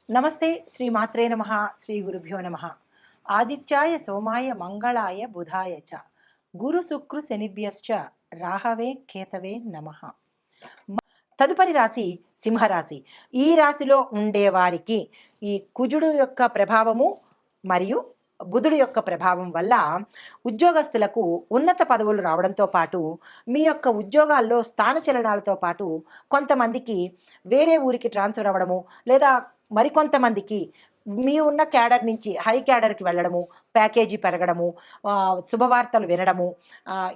నమస్తే శ్రీ మాత్రే నమః శ్రీ గురుభ్యో నమః ఆదిత్యాయ సోమాయ మంగళాయ బుధాయ చ గురు శుక్రు శనిభ్యశ్చ రాహవే కేతవే నమః. తదుపరి రాశి సింహరాశి. ఈ రాశిలో ఉండేవారికి ఈ కుజుడు యొక్క ప్రభావము మరియు బుధుడు యొక్క ప్రభావం వల్ల ఉద్యోగస్తులకు ఉన్నత పదవులు రావడంతో పాటు మీ యొక్క ఉద్యోగాల్లో స్థానచలనాలతో పాటు కొంతమందికి వేరే ఊరికి ట్రాన్స్ఫర్ అవ్వడము, లేదా మరికొంతమందికి మీ ఉన్న క్యాడర్ నుంచి హై క్యాడర్కి వెళ్ళడము, ప్యాకేజీ పెరగడము, శుభవార్తలు వినడము,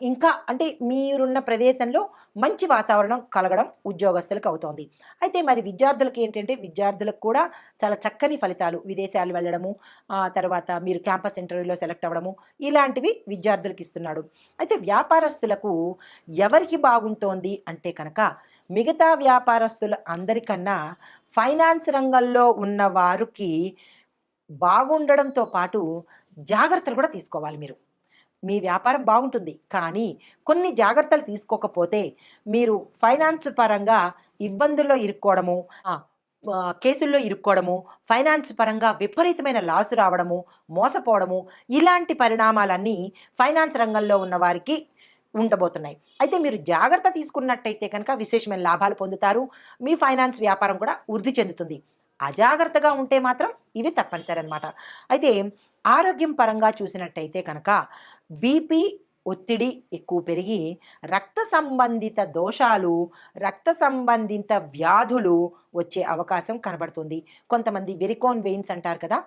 ఇంకా అంటే మీరున్న ప్రదేశంలో మంచి వాతావరణం కలగడం ఉద్యోగస్తులకు అవుతోంది. అయితే మరి విద్యార్థులకు ఏంటంటే, విద్యార్థులకు కూడా చాలా చక్కని ఫలితాలు, విదేశాలు వెళ్ళడము, తర్వాత మీరు క్యాంపస్ ఇంటర్వ్యూలో సెలెక్ట్ అవ్వడము, ఇలాంటివి విద్యార్థులకు ఇస్తున్నాడు. అయితే వ్యాపారస్తులకు ఎవరికి బాగుంటోంది అంటే కనుక, మిగతా వ్యాపారస్తులు అందరికన్నా ఫైనాన్స్ రంగంలో ఉన్న వారికి బాగుండడంతో పాటు జాగ్రత్తలు కూడా తీసుకోవాలి మీరు. మీ వ్యాపారం బాగుంటుంది, కానీ కొన్ని జాగ్రత్తలు తీసుకోకపోతే మీరు ఫైనాన్స్ పరంగా ఇబ్బందుల్లో ఇరుక్కోవడము, కేసుల్లో ఇరుక్కోవడము, ఫైనాన్స్ పరంగా విపరీతమైన లాసు రావడము, మోసపోవడము, ఇలాంటి పరిణామాలన్నీ ఫైనాన్స్ రంగంలో ఉన్న వారికి ఉండబోతున్నాయి. అయితే మీరు జాగ్రత్త తీసుకున్నట్టయితే కనుక విశేషమైన లాభాలు పొందుతారు. మీ ఫైనాన్స్ వ్యాపారం కూడా వృద్ధి చెందుతుంది. అజాగ్రత్తగా ఉంటే మాత్రం ఇవి తప్పనిసరి అనమాట. అయితే ఆరోగ్యం పరంగా చూసినట్టయితే కనుక బీపీ, ఒత్తిడి ఎక్కువ పెరిగి రక్త సంబంధిత దోషాలు, రక్త సంబంధిత వ్యాధులు వచ్చే అవకాశం కనబడుతుంది. కొంతమంది వెరికోన్ వెయిన్స్ అంటారు కదా,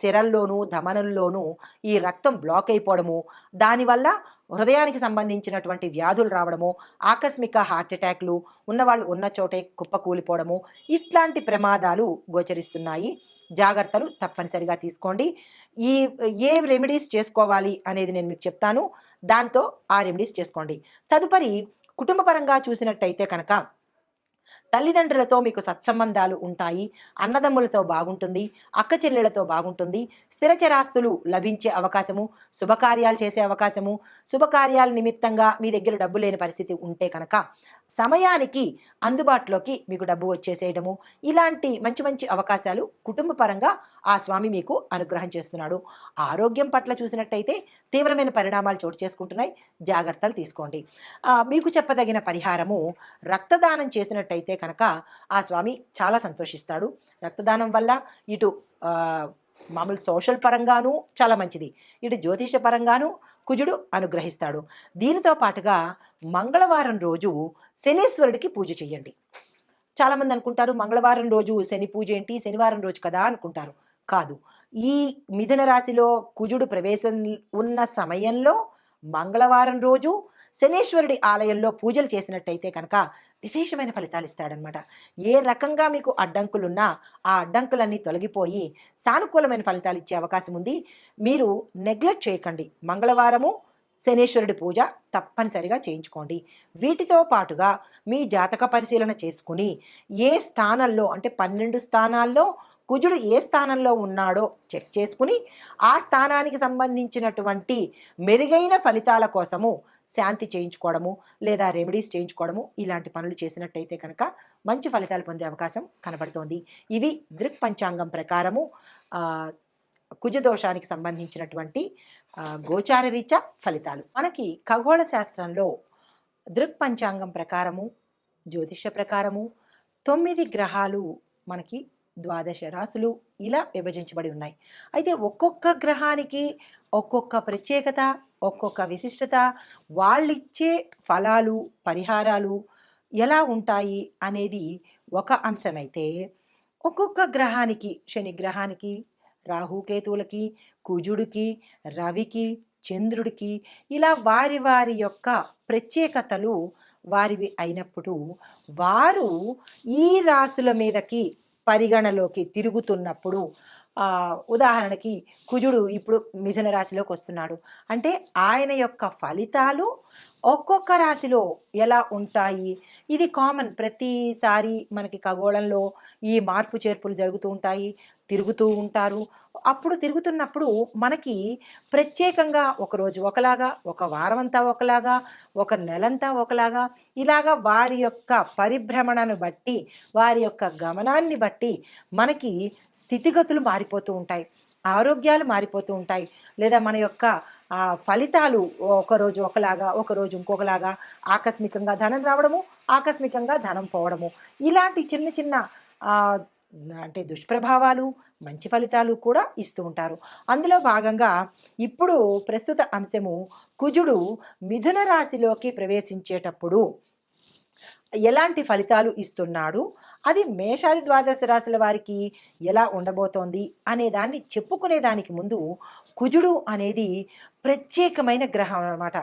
సిరల్లోనూ ధమనుల్లోనూ ఈ రక్తం బ్లాక్ అయిపోవడము, దానివల్ల హృదయానికి సంబంధించినటువంటి వ్యాధులు రావడము, ఆకస్మిక హార్ట్ అటాక్లు, ఉన్నవాళ్ళు ఉన్న చోటే కుప్పకూలిపోవడము, ఇట్లాంటి ప్రమాదాలు గోచరిస్తున్నాయి. జాగ్రత్తలు తప్పనిసరిగా తీసుకోండి. ఈ ఏ రెమెడీస్ చేసుకోవాలి అనేది నేను మీకు చెప్తాను. దాంతో ఆ రెమెడీస్ చేసుకోండి. తదుపరి కుటుంబ పరంగా చూసినట్టయితే కనుక తల్లిదండ్రులతో మీకు సత్సంబంధాలు ఉంటాయి, అన్నదమ్ములతో బాగుంటుంది, అక్క చెల్లెలతో బాగుంటుంది, స్థిరచరాస్తులు లభించే అవకాశము, శుభకార్యాలు చేసే అవకాశము, శుభకార్యాల నిమిత్తంగా మీ దగ్గర డబ్బు లేని పరిస్థితి ఉంటే కనుక సమయానికి అందుబాటులోకి మీకు డబ్బు వచ్చేసేయడము, ఇలాంటి మంచి మంచి అవకాశాలు కుటుంబ పరంగా ఆ స్వామి మీకు అనుగ్రహం చేస్తున్నాడు. ఆరోగ్యం పట్ల చూసినట్టయితే తీవ్రమైన పరిణామాలు చోటు చేసుకుంటున్నాయి, జాగ్రత్తలు తీసుకోండి. మీకు చెప్పదగిన పరిహారము, రక్తదానం చేసినట్టయితే కనుక ఆ స్వామి చాలా సంతోషిస్తాడు. రక్తదానం వల్ల ఇటు మామూలు సోషల్ పరంగానూ చాలా మంచిది, ఇటు జ్యోతిష పరంగానూ కుజుడు అనుగ్రహిస్తాడు. దీనితో పాటుగా మంగళవారం రోజు శనీశ్వరుడికి పూజ చేయండి. చాలామంది అనుకుంటారు మంగళవారం రోజు శని పూజ ఏంటి, శనివారం రోజు కదా అనుకుంటారు. కాదు, ఈ మిథున రాశిలో కుజుడు ప్రవేశం ఉన్న సమయంలో మంగళవారం రోజు శనీశ్వరుడి ఆలయంలో పూజలు చేసినట్టయితే కనుక విశేషమైన ఫలితాలు ఇస్తాడనమాట. ఏ రకంగా మీకు అడ్డంకులున్నా ఆ అడ్డంకులన్నీ తొలగిపోయి సానుకూలమైన ఫలితాలు ఇచ్చే అవకాశం ఉంది. మీరు నెగ్లెక్ట్ చేయకండి. మంగళవారము శనీశ్వరుడి పూజ తప్పనిసరిగా చేయించుకోండి. వీటితో పాటుగా మీ జాతక పరిశీలన చేసుకుని ఏ స్థానంలో అంటే 12 స్థానాల్లో కుజుడు ఏ స్థానంలో ఉన్నాడో చెక్ చేసుకుని ఆ స్థానానికి సంబంధించినటువంటి మెరుగైన ఫలితాల కోసము శాంతి చేయించుకోవడము, లేదా రెమెడీస్ చేయించుకోవడము, ఇలాంటి పనులు చేసినట్టయితే కనుక మంచి ఫలితాలు పొందే అవకాశం కనబడుతోంది. ఇవి దృక్పంచాంగం ప్రకారము కుజదోషానికి సంబంధించినటువంటి గోచార రీత్యా ఫలితాలు. మనకి ఖగోళ శాస్త్రంలో దృక్పంచాంగం ప్రకారము, జ్యోతిష ప్రకారము 9 గ్రహాలు మనకి 12 రాశులు ఇలా విభజించబడి ఉన్నాయి. అయితే ఒక్కొక్క గ్రహానికి ఒక్కొక్క ప్రత్యేకత, ఒక్కొక్క విశిష్టత, వాళ్ళిచ్చే ఫలాలు, పరిహారాలు ఎలా ఉంటాయి అనేది ఒక అంశమైతే, ఒక్కొక్క గ్రహానికి, శని గ్రహానికి, రాహుకేతువులకి, కుజుడికి, రవికి, చంద్రుడికి ఇలా వారి వారి యొక్క ప్రత్యేకతలు వారివి అయినప్పుడు వారు ఈ రాశుల మీదకి పరిగణలోకి తిరుగుతున్నప్పుడు, ఉదాహరణకి కుజుడు ఇప్పుడు మిథున రాశిలోకి వస్తున్నాడు అంటే ఆయన యొక్క ఫలితాలు ఒక్కొక్క రాశిలో ఎలా ఉంటాయి, ఇది కామన్. ప్రతిసారి మనకి ఖగోళంలో ఈ మార్పు చేర్పులు జరుగుతూ ఉంటాయి, తిరుగుతూ ఉంటారు. అప్పుడు తిరుగుతున్నప్పుడు మనకి ప్రత్యేకంగా ఒకరోజు ఒకలాగా, ఒక వారమంతా ఒకలాగా, ఒక నెలంతా ఒకలాగా, ఇలాగా వారి యొక్క పరిభ్రమణను బట్టి, వారి యొక్క గమనాన్ని బట్టి మనకి స్థితిగతులు మారిపోతూ ఉంటాయి. ఆరోగ్యాలు మారిపోతూ ఉంటాయి. లేదా మన యొక్క ఫలితాలు ఒకరోజు ఒకలాగా, ఒకరోజు ఇంకొకలాగా, ఆకస్మికంగా ధనం రావడము, ఆకస్మికంగా ధనం పోవడము. ఇలాంటి చిన్న చిన్న ఆహ్, అంటే దుష్ప్రభావాలు, మంచి ఫలితాలు కూడా ఇస్తూ ఉంటారు. అందులో భాగంగా ఇప్పుడు ప్రస్తుత అంశము కుజుడు మిథున రాశిలోకి ప్రవేశించేటప్పుడు ఎలాంటి ఫలితాలు ఇస్తున్నాడు, అది మేషాది ద్వాదశ రాశుల వారికి ఎలా ఉండబోతోంది అనే దాన్ని చెప్పుకునే దానికి ముందు కుజుడు అనేది ప్రత్యేకమైన గ్రహం అనమాట.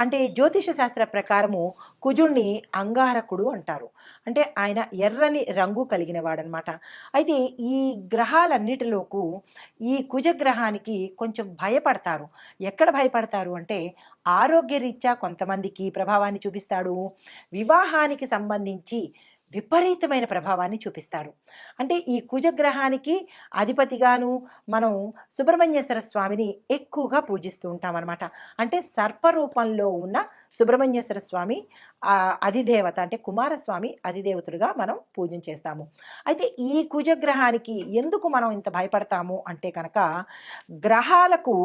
అంటే జ్యోతిష శాస్త్ర ప్రకారము కుజుడిని అంగారకుడు అంటారు. అంటే ఆయన ఎర్రని రంగు కలిగిన వాడనమాట. అయితే ఈ గ్రహాలన్నిటిలోకు ఈ కుజగ్రహానికి కొంచెం భయపడతారు. ఎక్కడ భయపడతారు అంటే ఆరోగ్యరీత్యా కొంతమందికి ప్రభావాన్ని చూపిస్తాడు. వివాహానికి సంబంధించి విపరీతమైన ప్రభావాన్ని చూపిస్తాడు. అంటే ఈ కుజగ్రహానికి అధిపతిగాను మనం సుబ్రహ్మణ్యేశ్వర స్వామిని ఎక్కువగా పూజిస్తూ ఉంటామన్నమాట. అంటే సర్పరూపంలో ఉన్న సుబ్రహ్మణ్యేశ్వర స్వామి అధిదేవత, అంటే కుమారస్వామి అధిదేవతుడుగా మనం పూజన చేస్తాము. అయితే ఈ కుజగ్రహానికి ఎందుకు మనం ఇంత భయపడతాము అంటే కనుక గ్రహాలకు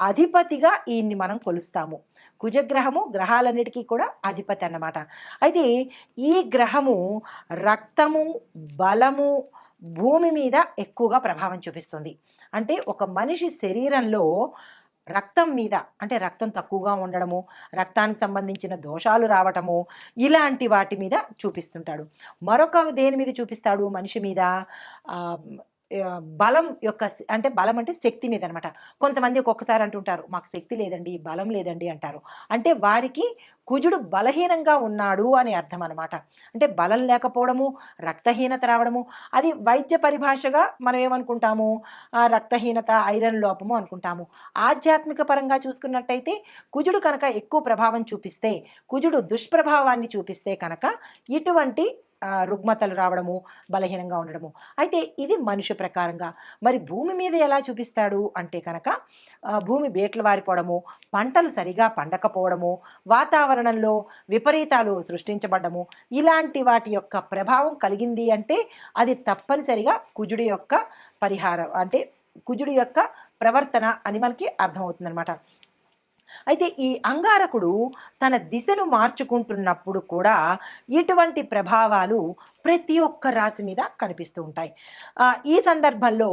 అధిపతిగా ఈయన్ని మనం కొలుస్తాము. కుజగ్రహము గ్రహాలన్నిటికీ కూడా అధిపతి అన్నమాట. అయితే ఈ గ్రహము రక్తము, బలము, భూమి మీద ఎక్కువగా ప్రభావం చూపిస్తుంది. అంటే ఒక మనిషి శరీరంలో రక్తం మీద, అంటే రక్తం తక్కువగా ఉండడము, రక్తానికి సంబంధించిన దోషాలు రావటము, ఇలాంటి వాటి మీద చూపిస్తుంటాడు. మరొక దేని మీద చూపిస్తాడు మనిషి మీద? బలం యొక్క అంటే బలం అంటే శక్తి మీద అనమాట. కొంతమంది ఒక్కొక్కసారి అంటుంటారు, మాకు శక్తి లేదండి, బలం లేదండి అంటారు. అంటే వారికి కుజుడు బలహీనంగా ఉన్నాడు అని అర్థం అనమాట. అంటే బలం లేకపోవడము, రక్తహీనత రావడము, అది వైద్య పరిభాషగా మనం ఏమనుకుంటాము, రక్తహీనత, ఐరన్ లోపము అనుకుంటాము. ఆధ్యాత్మిక పరంగా చూసుకున్నట్టయితే కుజుడు కనుక ఎక్కువ ప్రభావం చూపిస్తే, కుజుడు దుష్ప్రభావాన్ని చూపిస్తే కనుక ఇటువంటి రుగ్మతలు రావడము, బలహీనంగా ఉండడము. అయితే ఇది మనిషి ప్రకారంగా. మరి భూమి మీద ఎలా చూపిస్తాడు అంటే కనుక భూమి బేట్లు వారిపోవడము, పంటలు సరిగా పండకపోవడము, వాతావరణంలో విపరీతాలు సృష్టించబడ్డము, ఇలాంటి వాటి యొక్క ప్రభావం కలిగింది అంటే అది తప్పనిసరిగా కుజుడి యొక్క పరిహారం, అంటే కుజుడి యొక్క ప్రవర్తన అని మనకి అర్థమవుతుందన్నమాట. అయితే ఈ అంగారకుడు తన దిశను మార్చుకుంటున్నప్పుడు కూడా ఇటువంటి ప్రభావాలు ప్రతి ఒక్క రాశి మీద కనిపిస్తూ ఉంటాయి. ఈ సందర్భంలో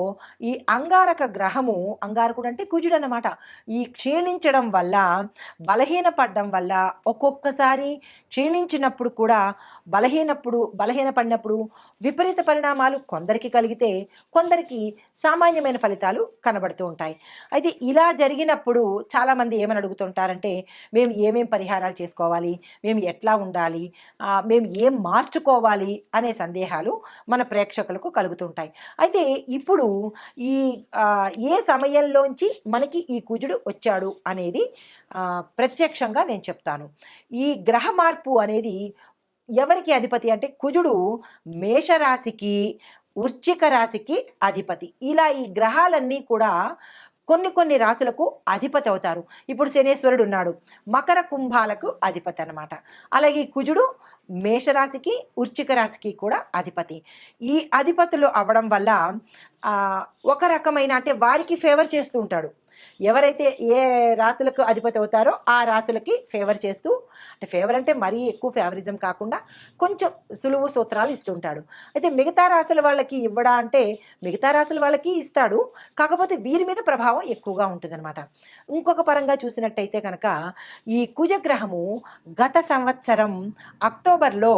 ఈ అంగారక గ్రహము, అంగారకుడు అంటే కుజుడు అన్నమాట, ఈ క్షీణించడం వల్ల, బలహీనపడడం వల్ల, ఒక్కొక్కసారి క్షీణించినప్పుడు కూడా బలహీనపడినప్పుడు విపరీత పరిణామాలు కొందరికి కలిగితే కొందరికి సామాన్యమైన ఫలితాలు కనబడుతూ ఉంటాయి. అయితే ఇలా జరిగినప్పుడు చాలామంది ఏమని అడుగుతుంటారంటే, మేము ఏమేం పరిహారాలు చేసుకోవాలి, మేము ఎట్లా ఉండాలి, మేము ఏం మార్చుకోవాలి అనే సందేహాలు మన ప్రేక్షకులకు కలుగుతుంటాయి. అయితే ఇప్పుడు ఈ ఏ సమయంలోంచి మనకి ఈ కుజుడు వచ్చాడు అనేది ప్రత్యక్షంగా నేను చెప్తాను. ఈ గ్రహ మార్పు అనేది ఎవరికి అధిపతి అంటే కుజుడు మేషరాశికి, వృశ్చిక రాశికి అధిపతి. ఇలా ఈ గ్రహాలన్నీ కూడా కొన్ని రాశులకు అధిపతి అవుతారు. ఇప్పుడు శనేశ్వరుడు ఉన్నాడు, మకర కుంభాలకు అధిపతి అనమాట. అలాగే కుజుడు మేషరాశికి, వృశ్చిక రాశికి కూడా అధిపతి. ఈ అధిపతులు అవ్వడం వల్ల ఒక రకమైన, అంటే వారికి ఫేవర్ చేస్తూ ఉంటాడు. ఎవరైతే ఏ రాశులకు అధిపతి అవుతారో ఆ రాశులకి ఫేవర్ చేస్తూ, అంటే ఫేవర్ అంటే మరీ ఎక్కువ ఫేవరిజం కాకుండా కొంచెం సులువు సూత్రాలు ఇస్తుంటాడు. అయితే మిగతా రాశుల వాళ్ళకి ఇవ్వడా అంటే మిగతా రాశుల వాళ్ళకి ఇస్తాడు, కాకపోతే వీరి మీద ప్రభావం ఎక్కువగా ఉంటుందన్నమాట. ఇంకొక పరంగా చూసినట్టయితే కనుక ఈ కుజగ్రహము గత సంవత్సరం అక్టోబర్లో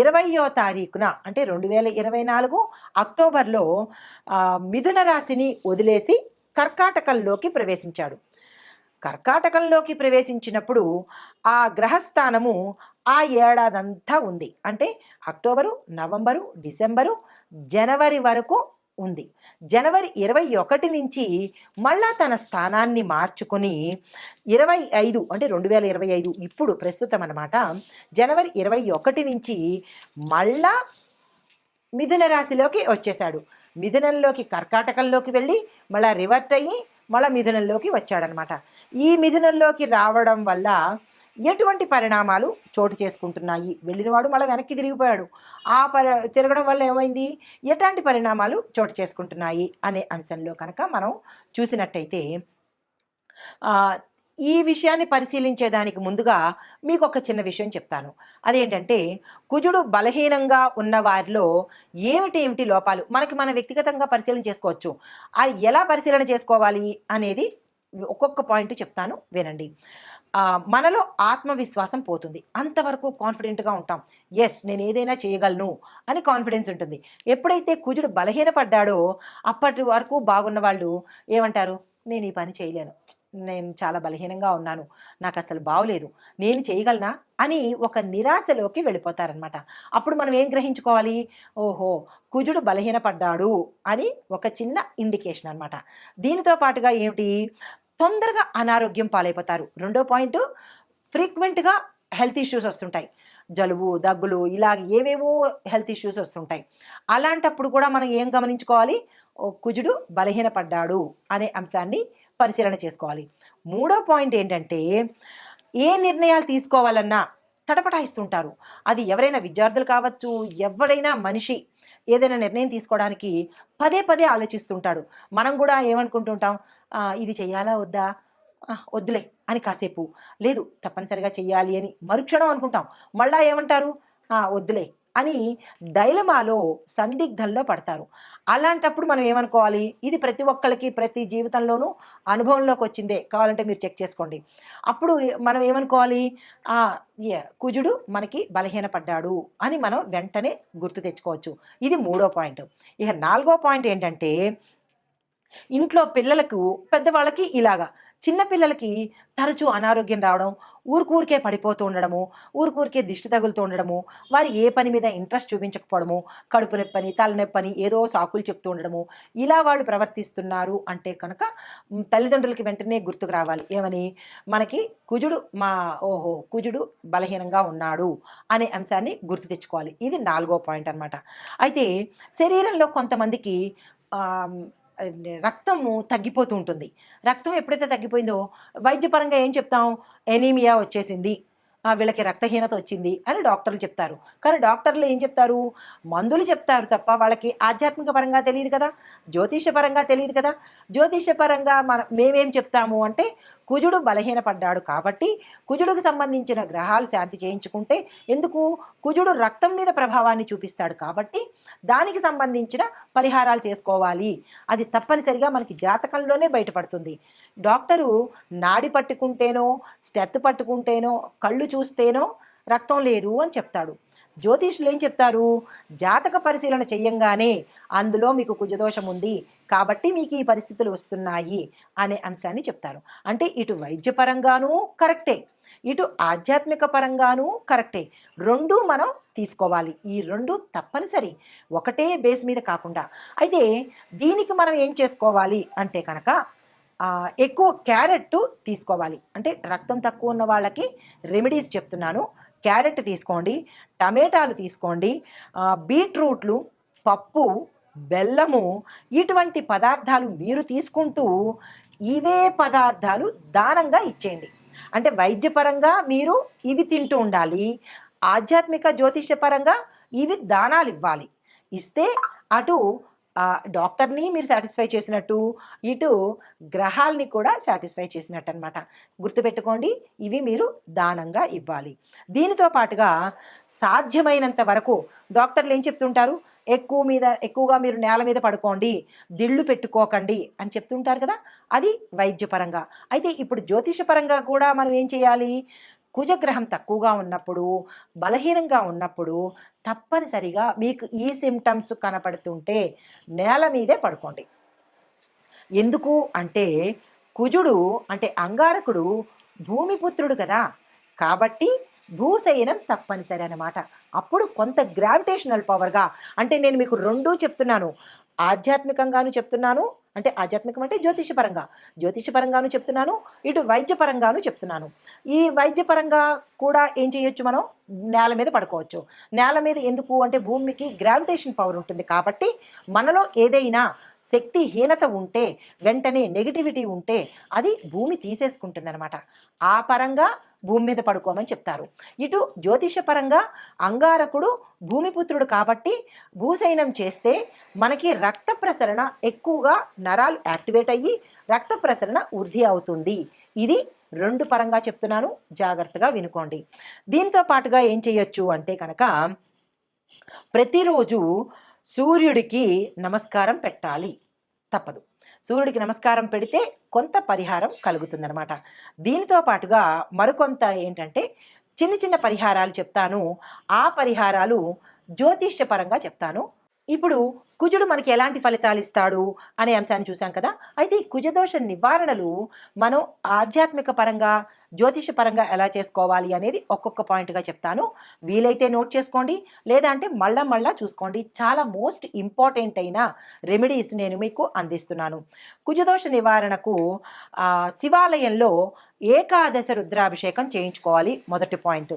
20వ తారీఖున, అంటే 2024 అక్టోబర్లో మిథున రాశిని వదిలేసి కర్కాటకంలోకి ప్రవేశించాడు. కర్కాటకంలోకి ప్రవేశించినప్పుడు ఆ గ్రహస్థానము ఆ ఏడాదంతా ఉంది. అంటే అక్టోబరు, నవంబరు, డిసెంబరు, జనవరి వరకు ఉంది. జనవరి 21 నుంచి మళ్ళా తన స్థానాన్ని మార్చుకొని 25 అంటే 2025 ఇప్పుడు ప్రస్తుతం అన్నమాట. జనవరి 21 నుంచి మళ్ళా మిథున రాశిలోకి వచ్చేశాడు. మిథునంలోకి కర్కాటకంలోకి వెళ్ళి మళ్ళా రివర్ట్ అయ్యి మళ్ళా మిథునంలోకి వచ్చాడనమాట. ఈ మిథునంలోకి రావడం వల్ల ఎటువంటి పరిణామాలు చోటు చేసుకుంటున్నాయి, వెళ్ళినవాడు మళ్ళీ వెనక్కి తిరిగిపోయాడు, ఆ తిరగడం వల్ల ఏమైంది, ఎలాంటి పరిణామాలు చోటు చేసుకుంటున్నాయి అనే అంశంలో కనుక మనం చూసినట్టయితే ఈ విషయాన్ని పరిశీలించేదానికి ముందుగా మీకు ఒక చిన్న విషయం చెప్తాను. అదేంటంటే కుజుడు బలహీనంగా ఉన్న వారిలో ఏమిటి లోపాలు మనకి మన వ్యక్తిగతంగా పరిశీలన చేసుకోవచ్చు. అది ఎలా పరిశీలన చేసుకోవాలి అనేది ఒక్కొక్క పాయింట్ చెప్తాను, వినండి. మనలో ఆత్మవిశ్వాసం పోతుంది. అంతవరకు కాన్ఫిడెంట్గా ఉంటాం. ఎస్, నేను ఏదైనా చేయగలను అని కాన్ఫిడెన్స్ ఉంటుంది. ఎప్పుడైతే కుజుడు బలహీనపడ్డాడో అప్పటి వరకు బాగున్న వాళ్ళు ఏమంటారు, నేను ఈ పని చేయలేను, నేను చాలా బలహీనంగా ఉన్నాను, నాకు అసలు బాగోలేదు, నేను చేయగలనా అని ఒక నిరాశలోకి వెళ్ళిపోతారనమాట. అప్పుడు మనం ఏం గ్రహించుకోవాలి, ఓహో కుజుడు బలహీనపడ్డాడు అని ఒక చిన్న ఇండికేషన్ అనమాట. దీనితో పాటుగా ఏమిటి, తొందరగా అనారోగ్యం పాలైపోతారు. రెండో పాయింట్, ఫ్రీక్వెంట్గా హెల్త్ ఇష్యూస్ వస్తుంటాయి, జలుబు దగ్గులు ఇలాగ ఏవేవో హెల్త్ ఇష్యూస్ వస్తుంటాయి. అలాంటప్పుడు కూడా మనం ఏం గమనించుకోవాలి, కుజుడు బలహీనపడ్డాడు అనే అంశాన్ని పరిశీలన చేసుకోవాలి. మూడో పాయింట్ ఏంటంటే, ఏ నిర్ణయాలు తీసుకోవాలన్నా తటపటాయిస్తుంటారు. అది ఎవరైనా విద్యార్థులు కావచ్చు, ఎవరైనా మనిషి ఏదైనా నిర్ణయం తీసుకోవడానికి పదే పదే ఆలోచిస్తుంటాడు. మనం కూడా ఏమనుకుంటుంటాం, ఇది చెయ్యాలా వద్దా, వద్దులే అని కాసేపు, లేదు తప్పనిసరిగా చెయ్యాలి అని మరుక్షణం అనుకుంటాం. మళ్ళా ఏమంటారు, వద్దులే అని డైలమాలో సందిగ్ధంలో పడతారు. అలాంటప్పుడు మనం ఏమనుకోవాలి, ఇది ప్రతి ఒక్కరికి ప్రతి జీవితంలోనూ అనుభవంలోకి వచ్చిందే, కావాలంటే మీరు చెక్ చేసుకోండి. అప్పుడు మనం ఏమనుకోవాలి, కుజుడు మనకి బలహీనపడ్డాడు అని మనం వెంటనే గుర్తు తెచ్చుకోవచ్చు. ఇది మూడో పాయింట్. ఇక నాలుగో పాయింట్ ఏంటంటే, ఇంట్లో పిల్లలకు పెద్దవాళ్ళకి ఇలాగా, చిన్నపిల్లలకి తరచూ అనారోగ్యం రావడం, ఊరికే పడిపోతూ ఉండడము, ఊరికే దిష్టి తగులుతూ ఉండడము, వారు ఏ పని మీద ఇంట్రెస్ట్ చూపించకపోవడము, కడుపు నొప్పని తలనొప్పని ఏదో సాకులు చెప్తూ ఉండడము, ఇలా వాళ్ళు ప్రవర్తిస్తున్నారు అంటే కనుక తల్లిదండ్రులకి వెంటనే గుర్తుకు రావాలి, ఏమని, మనకి కుజుడు కుజుడు బలహీనంగా ఉన్నాడు అనే అంశాన్ని గుర్తు తెచ్చుకోవాలి. ఇది నాలుగో పాయింట్ అనమాట. అయితే శరీరంలో కొంతమందికి రక్తము తగ్గిపోతూ ఉంటుంది. రక్తం ఎప్పుడైతే తగ్గిపోయిందో వైద్యపరంగా ఏం చెప్తాం, ఎనీమియా వచ్చేసింది, వీళ్ళకి రక్తహీనత వచ్చింది అని డాక్టర్లు చెప్తారు. కానీ డాక్టర్లు ఏం చెప్తారు, మందులు చెప్తారు తప్ప వాళ్ళకి ఆధ్యాత్మిక పరంగా తెలియదు కదా, జ్యోతిష పరంగా తెలియదు కదా. జ్యోతిష పరంగా మేమేం చెప్తాము అంటే, కుజుడు బలహీనపడ్డాడు కాబట్టి కుజుడికి సంబంధించిన గ్రహాలు శాంతి చేయించుకుంటే, ఎందుకు, కుజుడు రక్తం మీద ప్రభావాన్ని చూపిస్తాడు కాబట్టి దానికి సంబంధించిన పరిహారాలు చేసుకోవాలి. అది తప్పనిసరిగా మనకి జాతకంలోనే బయటపడుతుంది. డాక్టరు నాడి పట్టుకుంటేనో స్టెత్ పట్టుకుంటేనో కళ్ళు చూస్తేనో రక్తం లేదు అని చెప్తాడు. జ్యోతిష్యులు ఏం చెప్తారు, జాతక పరిశీలన చెయ్యంగానే అందులో మీకు కుజదోషం ఉంది కాబట్టి మీకు ఈ పరిస్థితులు వస్తున్నాయి అనే అంశాన్ని చెప్తారు. అంటే ఇటు వైద్యపరంగానూ కరెక్టే, ఇటు ఆధ్యాత్మిక పరంగానూ కరెక్టే. రెండూ మనం తీసుకోవాలి. ఈ రెండు తప్పనిసరి, ఒకటే బేస్ మీద కాకుండా. అయితే దీనికి మనం ఏం చేసుకోవాలి అంటే కనుక, ఎక్కువ క్యారెట్ తీసుకోవాలి. అంటే రక్తం తక్కువ ఉన్న వాళ్ళకి రెమెడీస్ చెప్తున్నాను. క్యారెట్ తీసుకోండి, టమాటాలు తీసుకోండి, బీట్రూట్లు, పప్పు, బెల్లము, ఇటువంటి పదార్థాలు మీరు తీసుకుంటూ ఇవే పదార్థాలు దానంగా ఇచ్చేయండి. అంటే వైద్యపరంగా మీరు ఇవి తింటూ ఉండాలి, ఆధ్యాత్మిక జ్యోతిషపరంగా ఇవి దానాలు ఇవ్వాలి. ఇస్తే అటు డాక్టర్ని మీరు సాటిస్ఫై చేసినట్టు, ఇటు గ్రహాల్ని కూడా సాటిస్ఫై చేసినట్టు అనమాట. గుర్తుపెట్టుకోండి, ఇవి మీరు దానంగా ఇవ్వాలి. దీనితో పాటుగా సాధ్యమైనంత వరకు డాక్టర్లు ఏం చెప్తుంటారు, ఎక్కువగా మీరు నేల మీద పడుకోండి, దిళ్ళు పెట్టుకోకండి అని చెప్తుంటారు కదా, అది వైద్యపరంగా. అయితే ఇప్పుడు జ్యోతిషపరంగా కూడా మనం ఏం చేయాలి, కుజగ్రహం తక్కువగా ఉన్నప్పుడు, బలహీనంగా ఉన్నప్పుడు తప్పనిసరిగా మీకు ఈ సిమ్టమ్స్ కనపడుతుంటే నేల మీదే పడుకోండి. ఎందుకు అంటే, కుజుడు అంటే అంగారకుడు భూమిపుత్రుడు కదా, కాబట్టి భూశయనం తప్పనిసరి అన్నమాట. అప్పుడు కొంత గ్రావిటేషనల్ పవర్గా, అంటే నేను మీకు రెండూ చెప్తున్నాను, ఆధ్యాత్మికంగాను చెప్తున్నాను, అంటే ఆధ్యాత్మికం అంటే జ్యోతిషపరంగాను చెప్తున్నాను, ఇటు వైద్యపరంగాను చెప్తున్నాను. ఈ వైద్యపరంగా కూడా ఏం చేయొచ్చు, మనం నేల మీద పడుకోవచ్చు. నేల మీద ఎందుకు అంటే భూమికి గ్రావిటేషన్ పవర్ ఉంటుంది కాబట్టి మనలో ఏదైనా శక్తిహీనత ఉంటే, వెంటనే నెగిటివిటీ ఉంటే అది భూమి తీసేసుకుంటుంది అనమాట. ఆ పరంగా భూమి మీద పడుకోమని చెప్తారు. ఇటు జ్యోతిషపరంగా అంగారకుడు భూమిపుత్రుడు కాబట్టి భూశయనం చేస్తే మనకి రక్త ప్రసరణ ఎక్కువగా, నరాలు యాక్టివేట్ అయ్యి రక్త ప్రసరణ వృద్ధి అవుతుంది. ఇది రెండు పరంగా చెప్తున్నాను, జాగ్రత్తగా వినుకోండి. దీంతో పాటుగా ఏం చేయొచ్చు అంటే కనుక ప్రతిరోజు సూర్యుడికి నమస్కారం పెట్టాలి, తప్పదు. సూర్యుడికి నమస్కారం పెడితే కొంత పరిహారం కలుగుతుందనమాట. దీనితో పాటుగా మరికొంత ఏంటంటే చిన్న చిన్న పరిహారాలు చెప్తాను. ఆ పరిహారాలు జ్యోతిష్యపరంగా చెప్తాను. ఇప్పుడు కుజుడు మనకి ఎలాంటి ఫలితాలు ఇస్తాడు అనే అంశాన్ని చూసాం కదా. అయితే ఈ కుజదోష నివారణలు మనం ఆధ్యాత్మిక పరంగా, జ్యోతిష పరంగా ఎలా చేసుకోవాలి అనేది ఒక్కొక్క పాయింట్గా చెప్తాను. వీలైతే నోట్ చేసుకోండి, లేదా అంటే మళ్ళా చూసుకోండి. చాలా మోస్ట్ ఇంపార్టెంట్ అయిన రెమెడీస్ నేను మీకు అందిస్తున్నాను. కుజదోష నివారణకు శివాలయంలో ఏకాదశ రుద్రాభిషేకం చేయించుకోవాలి. మొదటి పాయింట్.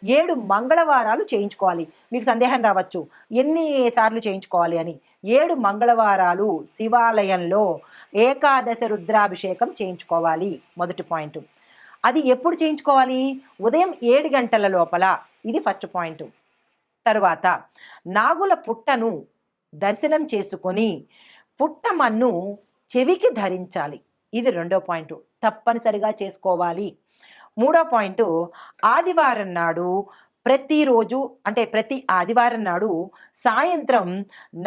7 మంగళవారాలు చేయించుకోవాలి. మీకు సందేహం రావచ్చు, ఎన్ని సార్లు చేయించుకోవాలి అని. 7 మంగళవారాలు శివాలయంలో ఏకాదశ రుద్రాభిషేకం చేయించుకోవాలి. మొదటి పాయింట్. అది ఎప్పుడు చేయించుకోవాలి? ఉదయం 7 గంటల లోపల. ఇది ఫస్ట్ పాయింట్. తరువాత నాగుల పుట్టను దర్శనం చేసుకొని పుట్టమన్ను చెవికి ధరించాలి. ఇది రెండో పాయింట్, తప్పనిసరిగా చేసుకోవాలి. మూడో పాయింట్, ఆదివారం నాడు ప్రతిరోజు, అంటే ప్రతి ఆదివారం నాడు సాయంత్రం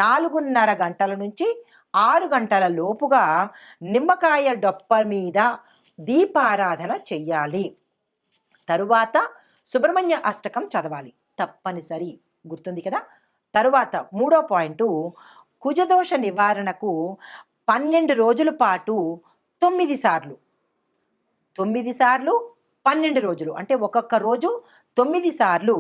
4:30 గంటల నుంచి 6 గంటల లోపుగా నిమ్మకాయ డొప్ప మీద దీపారాధన చెయ్యాలి. తరువాత సుబ్రహ్మణ్య అష్టకం చదవాలి, తప్పనిసరి. గుర్తుంది కదా. తరువాత మూడో పాయింట్, కుజదోష నివారణకు 12 రోజుల పాటు 9 సార్లు 12 రోజులు, అంటే ఒక్కొక్క రోజు 9 సార్లు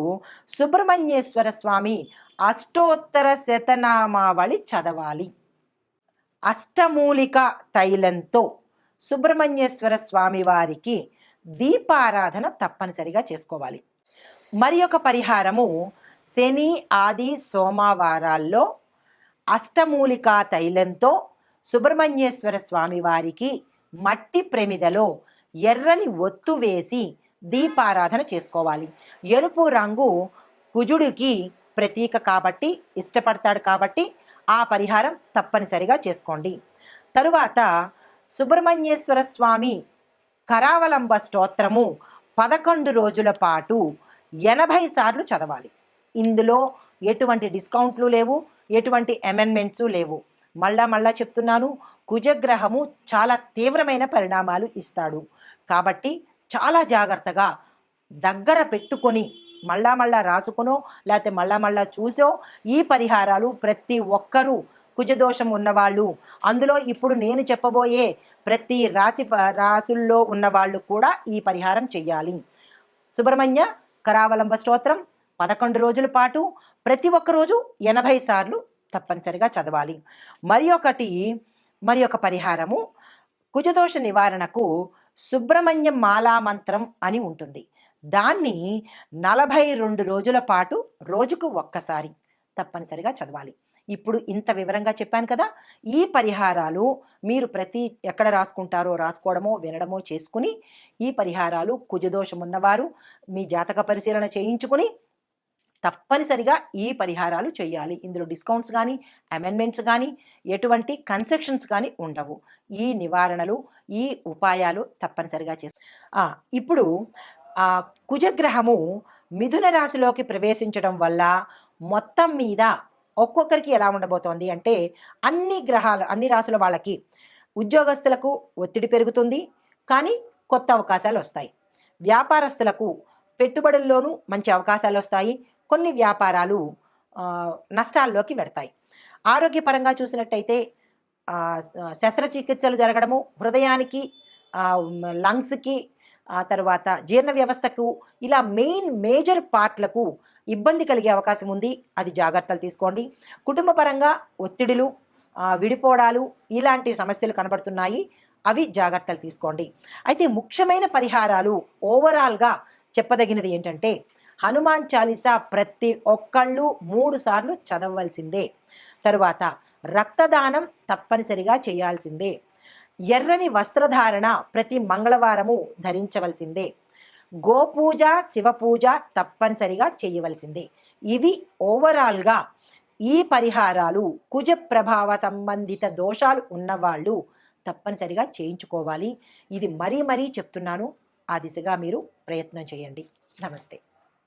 సుబ్రహ్మణ్యేశ్వర స్వామి అష్టోత్తర శతనామావళి చదవాలి. అష్టమూలిక తైలంతో సుబ్రహ్మణ్యేశ్వర స్వామి వారికి దీపారాధన తప్పనిసరిగా చేసుకోవాలి. మరి ఒక పరిహారము, శని, ఆది, సోమవారాల్లో అష్టమూలిక తైలంతో సుబ్రహ్మణ్యేశ్వర స్వామి వారికి మట్టి ప్రమిదలో ఎర్రని ఒత్తు వేసి దీపారాధన చేసుకోవాలి. ఎరుపు రంగు కుజుడికి ప్రతీక కాబట్టి, ఇష్టపడతాడు కాబట్టి ఆ పరిహారం తప్పనిసరిగా చేసుకోండి. తరువాత సుబ్రహ్మణ్యేశ్వర స్వామి కరావలంబ స్తోత్రము 11 రోజుల పాటు 80 సార్లు చదవాలి. ఇందులో ఎటువంటి డిస్కౌంట్లు లేవు, ఎటువంటి అమెండ్మెంట్స్ లేవు. మళ్ళా చెప్తున్నాను, కుజగ్రహము చాలా తీవ్రమైన పరిణామాలు ఇస్తాడు కాబట్టి చాలా జాగ్రత్తగా దగ్గర పెట్టుకొని మళ్ళా రాసుకునో, లేకపోతే మళ్ళా చూసో ఈ పరిహారాలు ప్రతి ఒక్కరూ, కుజదోషం ఉన్నవాళ్ళు, అందులో ఇప్పుడు నేను చెప్పబోయే ప్రతి రాసుల్లో ఉన్నవాళ్ళు కూడా ఈ పరిహారం చెయ్యాలి. సుబ్రహ్మణ్య కరావలంబ స్తోత్రం 11 రోజుల పాటు ప్రతి ఒక్క రోజు 80 సార్లు తప్పనిసరిగా చదవాలి. మరి ఒక పరిహారము, కుజదోష నివారణకు సుబ్రహ్మణ్యం మాలా మంత్రం అని ఉంటుంది. దాన్ని 42 రోజుల పాటు రోజుకు ఒక్కసారి తప్పనిసరిగా చదవాలి. ఇప్పుడు ఇంత వివరంగా చెప్పాను కదా. ఈ పరిహారాలు మీరు ఎక్కడ రాసుకుంటారో రాసుకోవడమో వినడమో చేసుకుని, ఈ పరిహారాలు కుజదోషం ఉన్నవారు మీ జాతక పరిశీలన చేయించుకుని తప్పనిసరిగా ఈ పరిహారాలు చేయాలి. ఇందులో డిస్కౌంట్స్ కానీ, అమెండ్మెంట్స్ కానీ, ఎటువంటి కన్సెషన్స్ కానీ ఉండవు. ఈ నివారణలు, ఈ ఉపాయాలు తప్పనిసరిగా ఇప్పుడు కుజగ్రహము మిథున రాశిలోకి ప్రవేశించడం వల్ల మొత్తం మీద ఒక్కొక్కరికి ఎలా ఉండబోతోంది అంటే, అన్ని రాశుల వాళ్ళకి, ఉద్యోగస్తులకు ఒత్తిడి పెరుగుతుంది కానీ కొత్త అవకాశాలు వస్తాయి. వ్యాపారస్తులకు పెట్టుబడుల్లోనూ మంచి అవకాశాలు వస్తాయి. కొన్ని వ్యాపారాలు నష్టాల్లోకి వెడతాయి. ఆరోగ్యపరంగా చూసినట్టయితే శస్త్రచికిత్సలు జరగడము, హృదయానికి, లంగ్స్కి, ఆ తర్వాత జీర్ణ వ్యవస్థకు, ఇలా మేజర్ పార్ట్లకు ఇబ్బంది కలిగే అవకాశం ఉంది. అది జాగ్రత్తలు తీసుకోండి. కుటుంబ పరంగా ఒత్తిడులు, విడిపోవడాలు ఇలాంటి సమస్యలు కనబడుతున్నాయి. అవి జాగ్రత్తలు తీసుకోండి. అయితే ముఖ్యమైన పరిహారాలు ఓవరాల్గా చెప్పదగినది ఏంటంటే, హనుమాన్ చాలీసా ప్రతి ఒక్కళ్ళు 3 సార్లు చదవవలసిందే. తరువాత రక్తదానం తప్పనిసరిగా చేయాల్సిందే. ఎర్రని వస్త్రధారణ ప్రతి మంగళవారము ధరించవలసిందే. గోపూజ, శివపూజ తప్పనిసరిగా చేయవలసిందే. ఇవి ఓవరాల్గా ఈ పరిహారాలు కుజ ప్రభావ సంబంధిత దోషాలు ఉన్నవాళ్ళు తప్పనిసరిగా చేయించుకోవాలి. ఇది మరీ చెప్తున్నాను. ఆ దిశగా మీరు ప్రయత్నం చేయండి. నమస్తే.